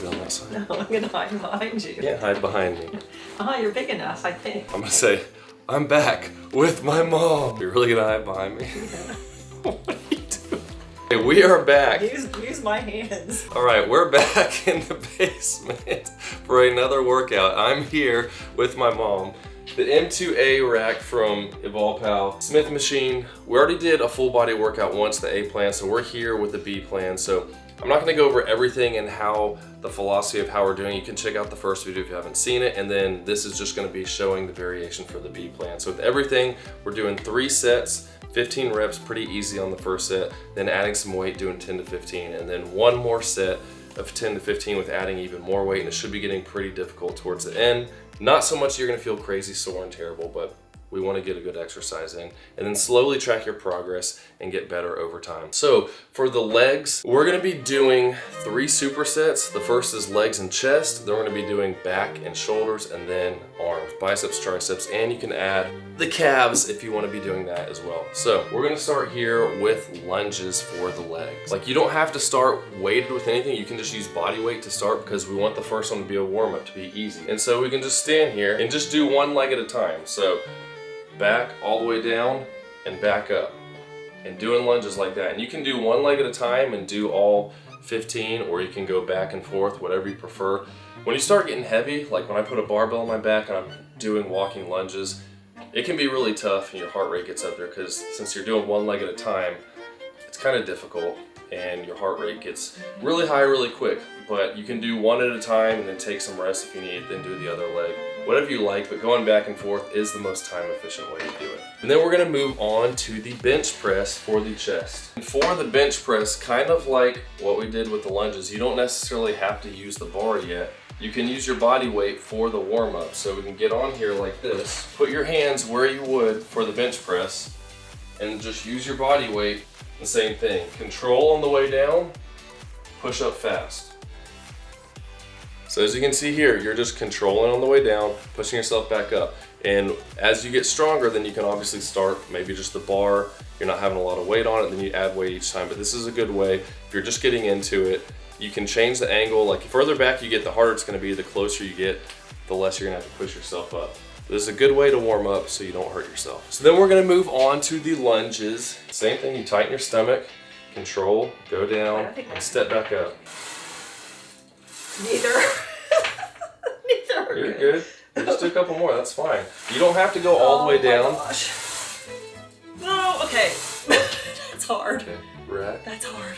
be on that side. No, I'm gonna hide behind you. Yeah, hide behind me. You're big enough, I think. I'm gonna say, I'm back with my mom. You're really gonna hide behind me? Yeah. What are you doing? Hey, we are back. Use my hands. All right, we're back in the basement for another workout. I'm here with my mom. The M2A rack from Evolpow Smith Machine. We already did a full body workout once, the A plan, so we're here with the B plan. So I'm not gonna go over everything and how the philosophy of how we're doing. You can check out the first video if you haven't seen it, and then this is just gonna be showing the variation for the B plan. So with everything, we're doing 3 sets, 15 reps, pretty easy on the first set, then adding some weight, doing 10 to 15, and then one more set of 10 to 15 with adding even more weight, and it should be getting pretty difficult towards the end. Not so much you're gonna feel crazy sore and terrible, but we wanna get a good exercise in, and then slowly track your progress and get better over time. So for the legs, we're gonna be doing 3 supersets. The first is legs and chest, then we're gonna be doing back and shoulders, and then arms, biceps, triceps, and you can add the calves if you wanna be doing that as well. So we're gonna start here with lunges for the legs. Like, you don't have to start weighted with anything, you can just use body weight to start because we want the first one to be a warm-up, to be easy. And so we can just stand here and just do one leg at a time. So back all the way down and back up, and doing lunges like that. And you can do one leg at a time and do all 15, or you can go back and forth, whatever you prefer. When you start getting heavy, like when I put a barbell on my back and I'm doing walking lunges, it can be really tough and your heart rate gets up there, because since you're doing one leg at a time, it's kind of difficult and your heart rate gets really high really quick. But you can do one at a time and then take some rest if you need, then do the other leg. Whatever you like, but going back and forth is the most time efficient way to do it. And then we're gonna move on to the bench press for the chest. And for the bench press, kind of like what we did with the lunges, you don't necessarily have to use the bar yet. You can use your body weight for the warm up. So we can get on here like this, put your hands where you would for the bench press, and just use your body weight. The same thing, control on the way down, push up fast. So as you can see here, you're just controlling on the way down, pushing yourself back up. And as you get stronger, then you can obviously start maybe just the bar. You're not having a lot of weight on it, then you add weight each time. But this is a good way. If you're just getting into it, you can change the angle. Like, the further back you get, the harder it's gonna be. The closer you get, the less you're gonna have to push yourself up. This is a good way to warm up so you don't hurt yourself. So then we're gonna move on to the lunges. Same thing, you tighten your stomach, control, go down, and step back up. Neither. Neither are You're good. good. Just do a couple more, that's fine. You don't have to go all the way down. Gosh. No, okay. That's hard. Okay, rack. That's hard.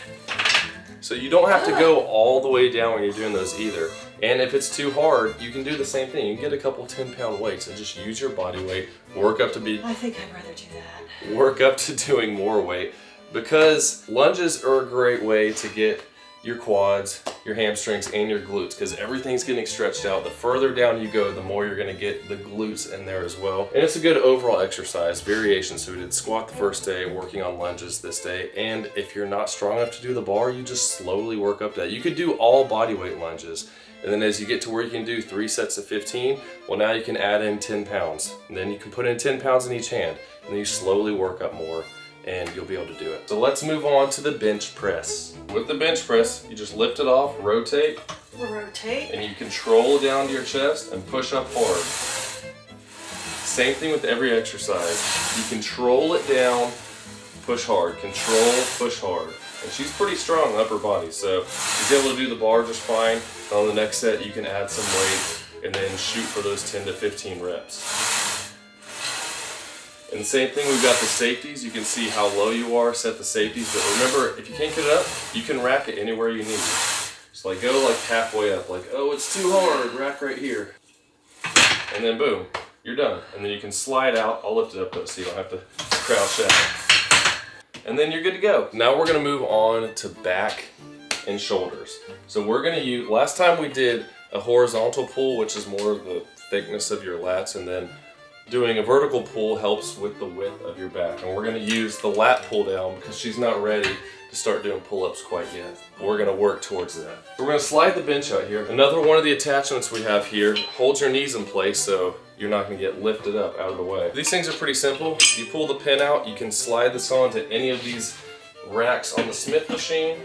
So you don't have to go all the way down when you're doing those either. And if it's too hard, you can do the same thing. You can get a couple 10-pound weights and just use your body weight, work up to I think I'd rather do that. work up to doing more weight, because lunges are a great way to get your quads, your hamstrings, and your glutes, because everything's getting stretched out. The further down you go, the more you're gonna get the glutes in there as well. And it's a good overall exercise, variation. So we did squat the first day, working on lunges this day. And if you're not strong enough to do the bar, you just slowly work up to that. You could do all body weight lunges. And then as you get to where you can do 3 sets of 15, well, now you can add in 10 pounds. And then you can put in 10 pounds in each hand. And then you slowly work up more, and you'll be able to do it. So let's move on to the bench press. With the bench press, you just lift it off, rotate, Rotate. and you control down to your chest and push up hard. Same thing with every exercise. You control it down, push hard, control, push hard. And she's pretty strong upper body, so she's able to do the bar just fine. And on the next set, you can add some weight and then shoot for those 10 to 15 reps. And the same thing, we've got the safeties. You can see how low you are, set the safeties. But remember, if you can't get it up, you can rack it anywhere you need. Just like go like halfway up, like, oh, it's too hard, rack right here. And then boom, you're done. And then you can slide out. I'll lift it up though so you don't have to crouch out. And then you're good to go. Now we're gonna move on to back and shoulders. So we're gonna use, last time we did a horizontal pull, which is more of the thickness of your lats, and then doing a vertical pull helps with the width of your back. And we're gonna use the lat pull down because she's not ready to start doing pull-ups quite yet. We're gonna work towards that. We're gonna slide the bench out here. Another one of the attachments we have here holds your knees in place so you're not gonna get lifted up out of the way. These things are pretty simple. You pull the pin out, you can slide this onto any of these racks on the Smith machine,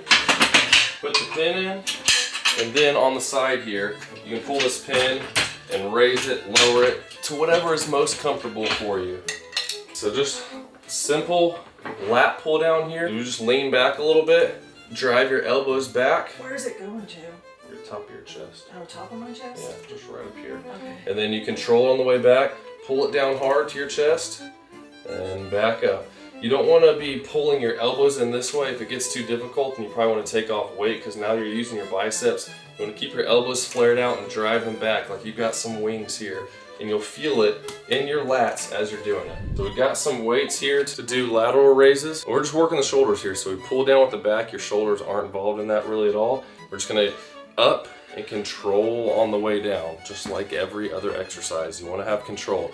put the pin in, And then on the side here, you can pull this pin and raise it, lower it to whatever is most comfortable for you. So just simple lat pull down here. You just lean back a little bit, drive your elbows back. Where is it going to? Your top of your chest. Oh, top of my chest? Yeah, just right up here. Okay. And then you control it on the way back, pull it down hard to your chest, and back up. You don't want to be pulling your elbows in this way. If it gets too difficult, then you probably want to take off weight because now you're using your biceps. You want to keep your elbows flared out and drive them back like you've got some wings here. And you'll feel it in your lats as you're doing it. So we've got some weights here to do lateral raises. We're just working the shoulders here. So we pull down with the back. Your shoulders aren't involved in that really at all. We're just gonna up and control on the way down, just like every other exercise. You wanna have control.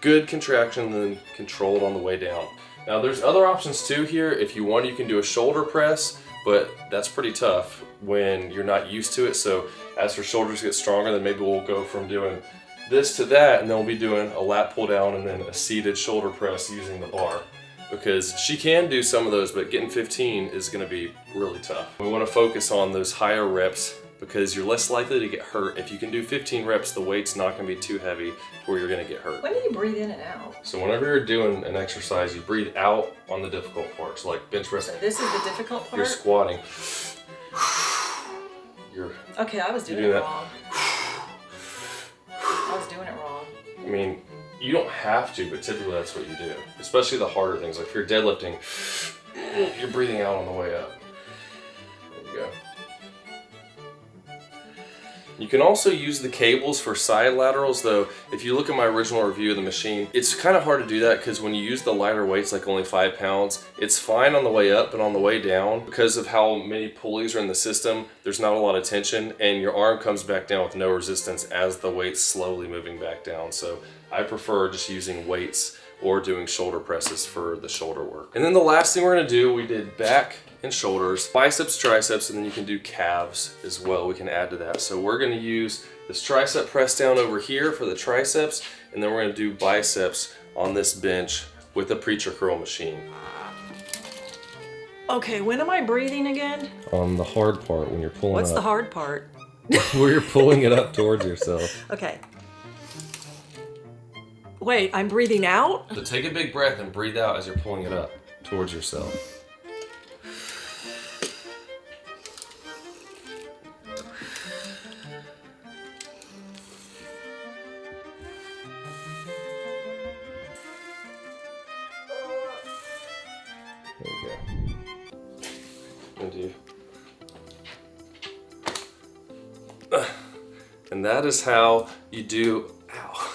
Good contraction, then control it on the way down. Now there's other options too here. If you want, you can do a shoulder press, but that's pretty tough when you're not used to it. So as your shoulders get stronger, then maybe we'll go from doing this to that, and then we'll be doing a lat pull down and then a seated shoulder press using the bar. Because she can do some of those, but getting 15 is gonna be really tough. We wanna focus on those higher reps because you're less likely to get hurt. If you can do 15 reps, the weight's not gonna be too heavy where you're gonna get hurt. When do you breathe in and out? So whenever you're doing an exercise, you breathe out on the difficult parts, like bench press. So this is the difficult part? You're squatting. Okay, I was doing it wrong. I was doing it wrong. I mean, you don't have to, but typically that's what you do. Especially the harder things, like if you're deadlifting, you're breathing out on the way up. There you go. You can also use the cables for side laterals, though if you look at my original review of the machine, it's kind of hard to do that because when you use the lighter weights, like only 5 pounds, it's fine on the way up, but on the way down, because of how many pulleys are in the system, there's not a lot of tension, and your arm comes back down with no resistance as the weight's slowly moving back down. So I prefer just using weights or doing shoulder presses for the shoulder work. And then the last thing we're gonna do, we did back and shoulders, biceps, triceps, and then you can do calves as well. We can add to that. So we're gonna use this tricep press down over here for the triceps, and then we're gonna do biceps on this bench with a preacher curl machine. Okay, when am I breathing again? On the hard part, when you're pulling What's up. the hard part? Where you're pulling it up towards yourself. Okay. Wait, I'm breathing out? So take a big breath and breathe out as you're pulling it up towards yourself. There you go. And that is how you do, ow.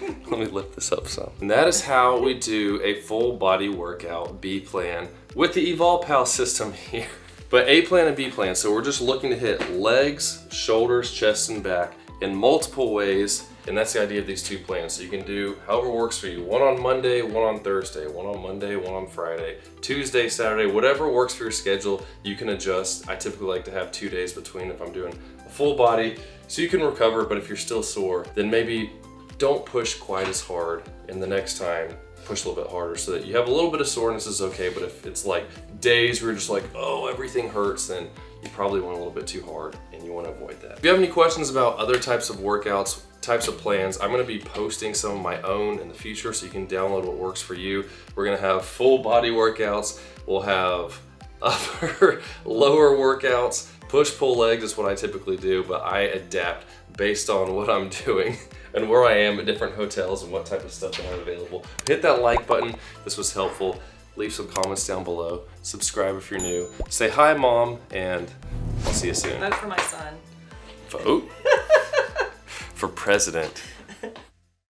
Let me lift this up some. And that is how we do a full body workout B plan with the Evolpow system here. But A plan and B plan, so we're just looking to hit legs, shoulders, chest, and back in multiple ways. And that's the idea of these 2 plans. So you can do however works for you. One on Monday, one on Thursday, one on Monday, one on Friday, Tuesday, Saturday, whatever works for your schedule, you can adjust. I typically like to have 2 days between if I'm doing a full body, so you can recover. But if you're still sore, then maybe don't push quite as hard, and the next time push a little bit harder so that you have a little bit of soreness is okay. But if it's like days where you're just like, oh, everything hurts, then you probably went a little bit too hard and you want to avoid that. If you have any questions about other types of workouts, types of plans, I'm going to be posting some of my own in the future so you can download what works for you. We're going to have full body workouts. We'll have upper, lower workouts. Push-pull legs is what I typically do, but I adapt based on what I'm doing and where I am at different hotels and what type of stuff I have available. Hit that like button if this was helpful. Leave some comments down below. Subscribe if you're new. Say hi, Mom, and I'll see you soon. Vote for my son. Vote? For president.